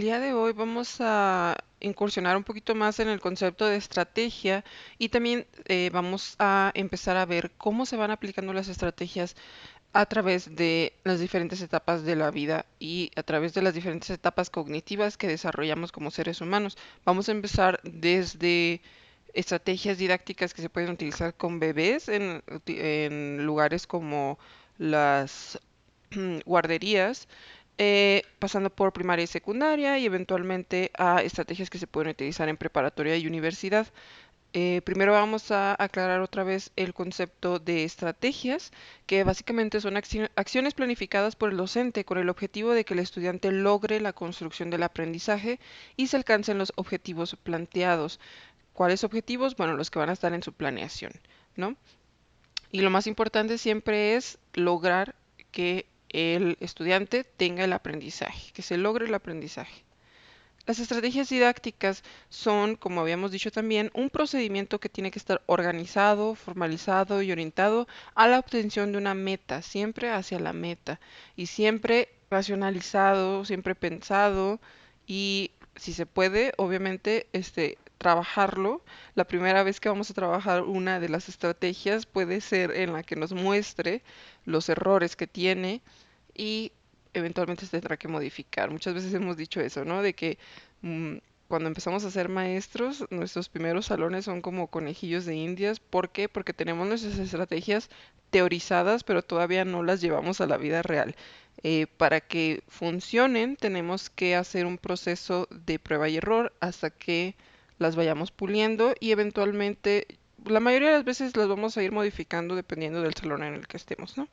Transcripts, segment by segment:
día de hoy vamos a incursionar un poquito más en el concepto de estrategia y también vamos a empezar a ver cómo se van aplicando las estrategias a través de las diferentes etapas de la vida y a través de las diferentes etapas cognitivas que desarrollamos como seres humanos. Vamos a empezar desde estrategias didácticas que se pueden utilizar con bebés en lugares como las guarderías, pasando por primaria y secundaria y eventualmente a estrategias que se pueden utilizar en preparatoria y universidad. Primero vamos a aclarar otra vez el concepto de estrategias, que básicamente son acciones planificadas por el docente con el objetivo de que el estudiante logre la construcción del aprendizaje y se alcancen los objetivos planteados. ¿Cuáles objetivos? Bueno, los que van a estar en su planeación, ¿no? Y lo más importante siempre es lograr que el estudiante tenga el aprendizaje, que se logre el aprendizaje. Las estrategias didácticas son, como habíamos dicho también, un procedimiento que tiene que estar organizado, formalizado y orientado a la obtención de una meta, siempre hacia la meta y siempre racionalizado, siempre pensado y si se puede, obviamente, trabajarlo. La primera vez que vamos a trabajar una de las estrategias puede ser en la que nos muestre los errores que tiene y eventualmente se tendrá que modificar. Muchas veces hemos dicho eso, ¿no? De que mm, cuando empezamos a ser maestros, nuestros primeros salones son como conejillos de indias. ¿Por qué? Porque tenemos nuestras estrategias teorizadas, pero todavía no las llevamos a la vida real. Para que funcionen, tenemos que hacer un proceso de prueba y error hasta que las vayamos puliendo y eventualmente, la mayoría de las veces las vamos a ir modificando dependiendo del salón en el que estemos, ¿no?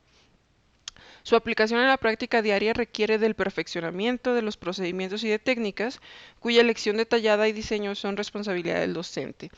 Su aplicación en la práctica diaria requiere del perfeccionamiento de los procedimientos y de técnicas, cuya elección detallada y diseño son responsabilidad del docente.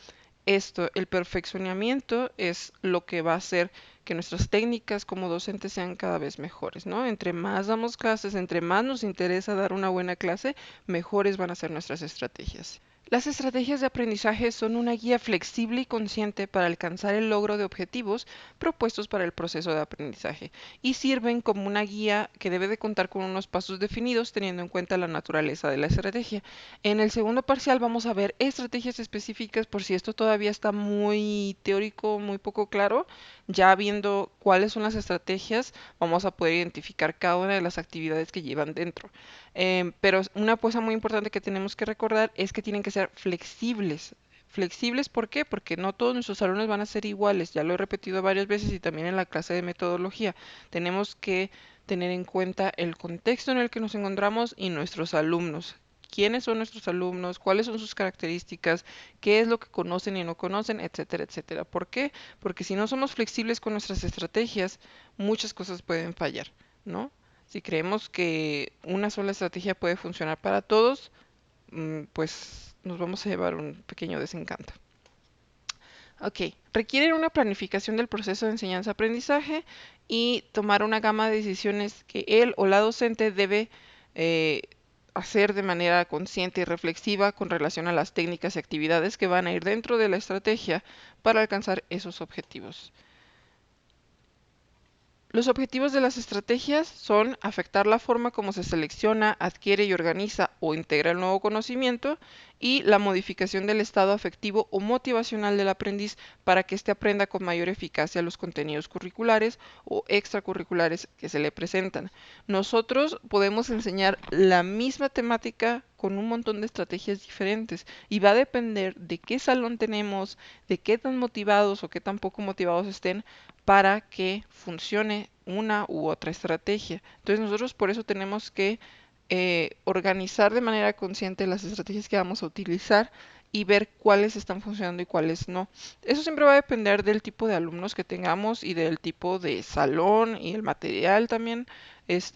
Esto, el perfeccionamiento, es lo que va a hacer que nuestras técnicas como docentes sean cada vez mejores, ¿no? Entre más damos clases, entre más nos interesa dar una buena clase, mejores van a ser nuestras estrategias. Las estrategias de aprendizaje son una guía flexible y consciente para alcanzar el logro de objetivos propuestos para el proceso de aprendizaje y sirven como una guía que debe de contar con unos pasos definidos teniendo en cuenta la naturaleza de la estrategia. En el segundo parcial vamos a ver estrategias específicas por si esto todavía está muy teórico, muy poco claro. Ya viendo cuáles son las estrategias, vamos a poder identificar cada una de las actividades que llevan dentro. Pero una cosa muy importante que tenemos que recordar es que tienen que ser flexibles. Flexibles, ¿por qué? Porque no todos nuestros alumnos van a ser iguales. Ya lo he repetido varias veces y también en la clase de metodología. Tenemos que tener en cuenta el contexto en el que nos encontramos y nuestros alumnos. ¿Quiénes son nuestros alumnos? ¿Cuáles son sus características? ¿Qué es lo que conocen y no conocen? Etcétera, etcétera. ¿Por qué? Porque si no somos flexibles con nuestras estrategias, muchas cosas pueden fallar, ¿no? Si creemos que una sola estrategia puede funcionar para todos, pues nos vamos a llevar un pequeño desencanto. Ok, requieren una planificación del proceso de enseñanza-aprendizaje y tomar una gama de decisiones que él o la docente debe eh, hacer de manera consciente y reflexiva con relación a las técnicas y actividades que van a ir dentro de la estrategia para alcanzar esos objetivos. Los objetivos de las estrategias son afectar la forma como se selecciona, adquiere y organiza o integra el nuevo conocimiento y la modificación del estado afectivo o motivacional del aprendiz para que éste aprenda con mayor eficacia los contenidos curriculares o extracurriculares que se le presentan. Nosotros podemos enseñar la misma temática con un montón de estrategias diferentes y va a depender de qué salón tenemos, de qué tan motivados o qué tan poco motivados estén para que funcione una u otra estrategia. Entonces nosotros por eso tenemos que organizar de manera consciente las estrategias que vamos a utilizar y ver cuáles están funcionando y cuáles no. Eso siempre va a depender del tipo de alumnos que tengamos y del tipo de salón y el material también.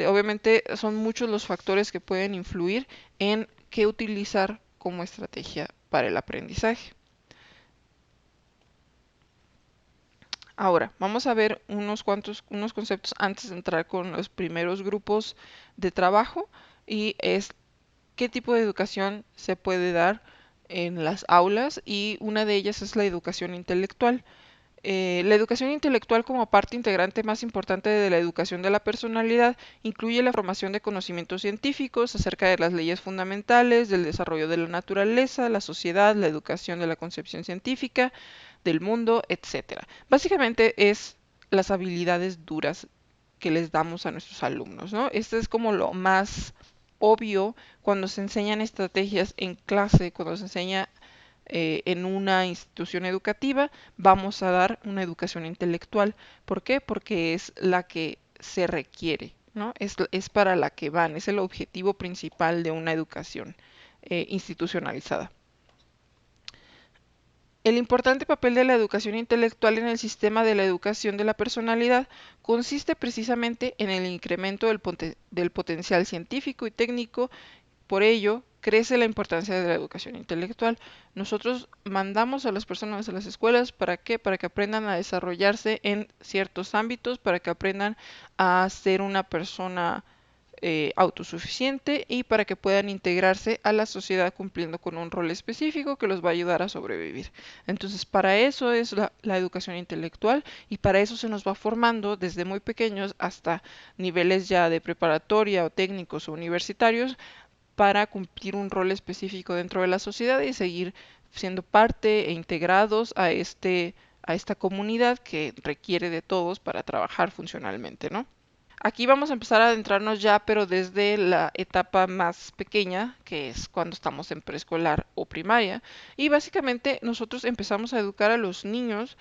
Obviamente son muchos los factores que pueden influir en qué utilizar como estrategia para el aprendizaje. Ahora, vamos a ver unos conceptos antes de entrar con los primeros grupos de trabajo y es qué tipo de educación se puede dar en las aulas y una de ellas es la educación intelectual. La educación intelectual como parte integrante más importante de la educación de la personalidad incluye la formación de conocimientos científicos acerca de las leyes fundamentales, del desarrollo de la naturaleza, la sociedad, la educación de la concepción científica, del mundo, etcétera. Básicamente es las habilidades duras que les damos a nuestros alumnos, ¿no? Este es como lo más obvio cuando se enseñan estrategias en clase, cuando se enseña en una institución educativa, vamos a dar una educación intelectual. ¿Por qué? Porque es la que se requiere, ¿no? Es para la que van, es el objetivo principal de una educación institucionalizada. El importante papel de la educación intelectual en el sistema de la educación de la personalidad consiste precisamente en el incremento del potencial científico y técnico. Por ello, crece la importancia de la educación intelectual. Nosotros mandamos a las personas a las escuelas, ¿para qué? Para que aprendan a desarrollarse en ciertos ámbitos, para que aprendan a ser una persona autosuficiente y para que puedan integrarse a la sociedad cumpliendo con un rol específico que los va a ayudar a sobrevivir. Entonces, para eso es la educación intelectual y para eso se nos va formando desde muy pequeños hasta niveles ya de preparatoria o técnicos o universitarios para cumplir un rol específico dentro de la sociedad y seguir siendo parte e integrados a esta comunidad que requiere de todos para trabajar funcionalmente, ¿no? Aquí vamos a empezar a adentrarnos ya, pero desde la etapa más pequeña, que es cuando estamos en preescolar o primaria. Y básicamente nosotros empezamos a educar a los niños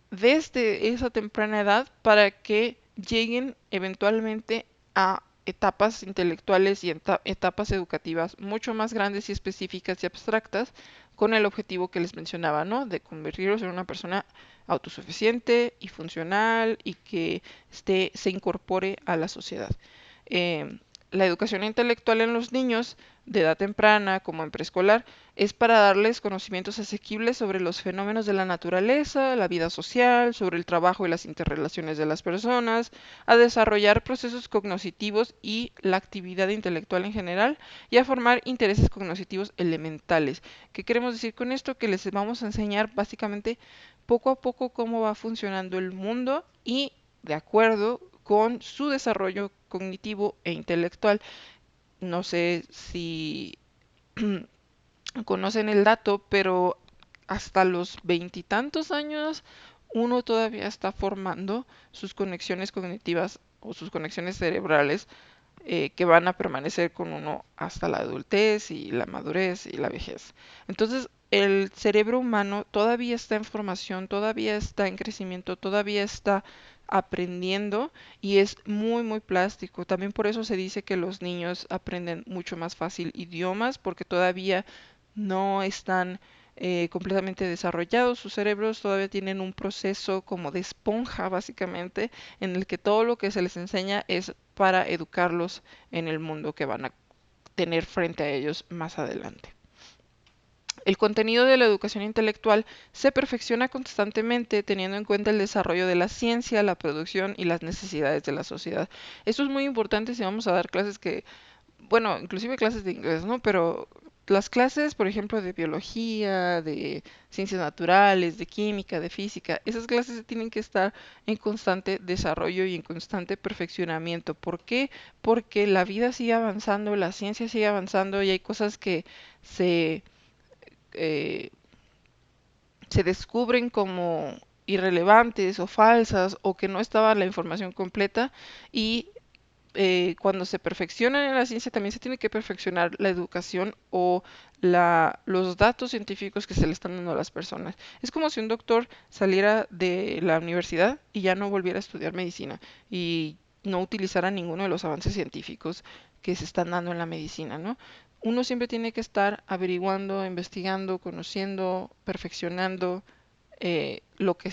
desde esa temprana edad para que lleguen eventualmente a etapas intelectuales y etapas educativas mucho más grandes y específicas y abstractas con el objetivo que les mencionaba, ¿no? De convertirlos en una persona autosuficiente y funcional y que se incorpore a la sociedad. La educación intelectual en los niños de edad temprana, como en preescolar, es para darles conocimientos asequibles sobre los fenómenos de la naturaleza, la vida social, sobre el trabajo y las interrelaciones de las personas, a desarrollar procesos cognitivos y la actividad intelectual en general, y a formar intereses cognitivos elementales. ¿Qué queremos decir con esto? Que les vamos a enseñar básicamente poco a poco cómo va funcionando el mundo y de acuerdo con su desarrollo cognitivo e intelectual. No sé si conocen el dato, pero hasta los veintitantos años uno todavía está formando sus conexiones cognitivas o sus conexiones cerebrales que van a permanecer con uno hasta la adultez y la madurez y la vejez. Entonces, el cerebro humano todavía está en formación, todavía está en crecimiento, todavía está aprendiendo y es muy, muy plástico. También por eso se dice que los niños aprenden mucho más fácil idiomas porque todavía no están completamente desarrollados. Sus cerebros todavía tienen un proceso como de esponja, básicamente, en el que todo lo que se les enseña es para educarlos en el mundo que van a tener frente a ellos más adelante. El contenido de la educación intelectual se perfecciona constantemente teniendo en cuenta el desarrollo de la ciencia, la producción y las necesidades de la sociedad. Esto es muy importante si vamos a dar clases que, bueno, inclusive clases de inglés, ¿no? Pero las clases, por ejemplo, de biología, de ciencias naturales, de química, de física, esas clases tienen que estar en constante desarrollo y en constante perfeccionamiento. ¿Por qué? Porque la vida sigue avanzando, la ciencia sigue avanzando y hay cosas que se, eh, se descubren como irrelevantes o falsas o que no estaba la información completa y cuando se perfecciona en la ciencia también se tiene que perfeccionar la educación o los datos científicos que se le están dando a las personas. Es como si un doctor saliera de la universidad y ya no volviera a estudiar medicina y no utilizara ninguno de los avances científicos que se están dando en la medicina, ¿no? Uno siempre tiene que estar averiguando, investigando, conociendo, perfeccionando lo que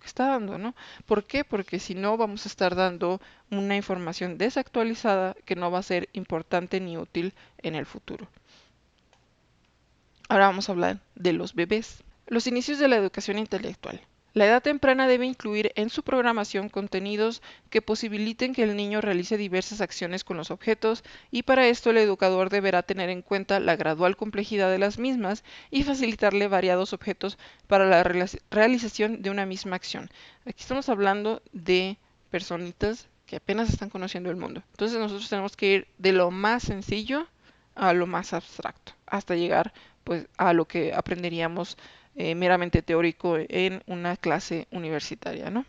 está dando, ¿no? ¿Por qué? Porque si no vamos a estar dando una información desactualizada que no va a ser importante ni útil en el futuro. Ahora vamos a hablar de los bebés. Los inicios de la educación intelectual. La edad temprana debe incluir en su programación contenidos que posibiliten que el niño realice diversas acciones con los objetos y para esto el educador deberá tener en cuenta la gradual complejidad de las mismas y facilitarle variados objetos para la realización de una misma acción. Aquí estamos hablando de personitas que apenas están conociendo el mundo. Entonces nosotros tenemos que ir de lo más sencillo a lo más abstracto, hasta llegar pues a lo que aprenderíamos meramente teórico en una clase universitaria, ¿no?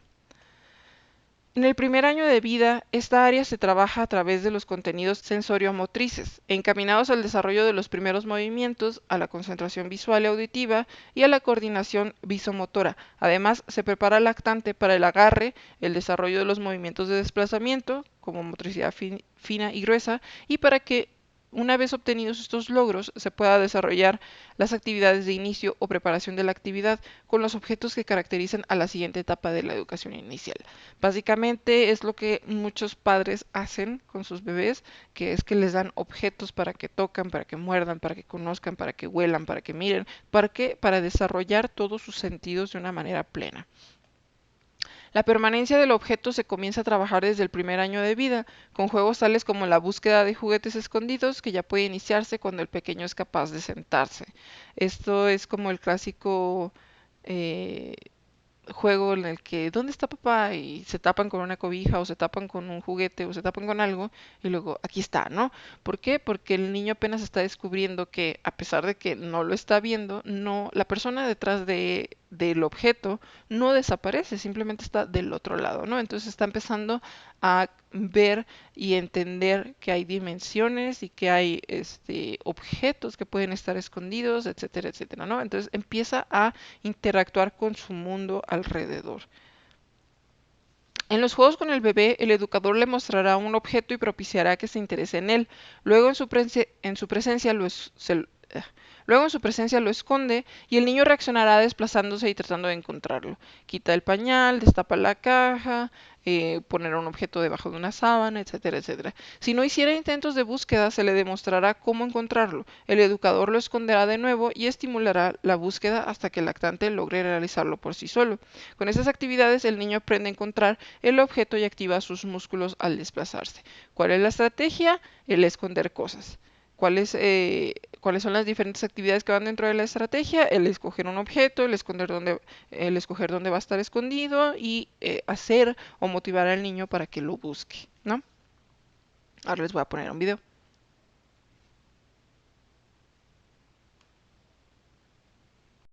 En el primer año de vida, esta área se trabaja a través de los contenidos sensoriomotrices, encaminados al desarrollo de los primeros movimientos, a la concentración visual y auditiva y a la coordinación visomotora. Además, se prepara al lactante para el agarre, el desarrollo de los movimientos de desplazamiento, como motricidad fina y gruesa, y para que una vez obtenidos estos logros, se pueda desarrollar las actividades de inicio o preparación de la actividad con los objetos que caracterizan a la siguiente etapa de la educación inicial. Básicamente es lo que muchos padres hacen con sus bebés, que es que les dan objetos para que tocan, para que muerdan, para que conozcan, para que huelan, para que miren, para desarrollar todos sus sentidos de una manera plena. La permanencia del objeto se comienza a trabajar desde el primer año de vida, con juegos tales como la búsqueda de juguetes escondidos, que ya puede iniciarse cuando el pequeño es capaz de sentarse. Esto es como el clásico eh, juego en el que, ¿dónde está papá? Y se tapan con una cobija o se tapan con un juguete o se tapan con algo y luego aquí está, ¿no? ¿Por qué? Porque el niño apenas está descubriendo que a pesar de que no lo está viendo, no, la persona detrás del objeto no desaparece, simplemente está del otro lado, ¿no? Entonces está empezando a ver y entender que hay dimensiones y que hay objetos que pueden estar escondidos, etcétera, etcétera, ¿no? Entonces empieza a interactuar con su mundo alrededor. En los juegos con el bebé, el educador le mostrará un objeto y propiciará que se interese en él. Luego en su presencia Luego en su presencia lo esconde y el niño reaccionará desplazándose y tratando de encontrarlo. Quita el pañal, destapa la caja, poner un objeto debajo de una sábana, etcétera, etcétera. Si no hiciera intentos de búsqueda, se le demostrará cómo encontrarlo. El educador lo esconderá de nuevo y estimulará la búsqueda hasta que el lactante logre realizarlo por sí solo. Con estas actividades, el niño aprende a encontrar el objeto y activa sus músculos al desplazarse. ¿Cuál es la estrategia? El esconder cosas. ¿Cuáles son las diferentes actividades que van dentro de la estrategia? El escoger un objeto, el escoger dónde va a estar escondido y hacer o motivar al niño para que lo busque, ¿no? Ahora les voy a poner un video.